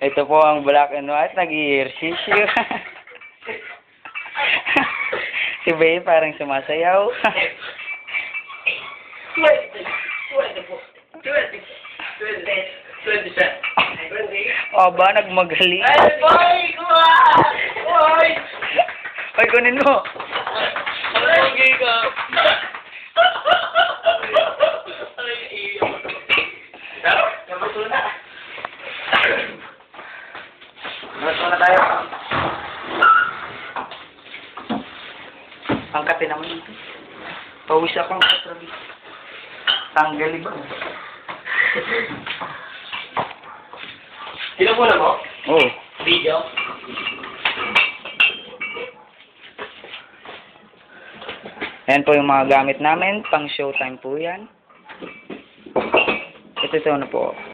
Ito po ang black and white, nag-i-ehersisyo. Si Bae parang sumasayaw. O ba, nagmagali? Ay, boy! Kuha! Boy! Ay, kunin mo. Alagay ka! Ay, iiyak. Nabato na. Nabato na tayo. Ang kape naman ito. Pawis ako ang katrabi. Tanggali ba? Tinapuna mo? Oo. Video? Ayan po yung mga gamit namin. Pang showtime po yan. Ito na po.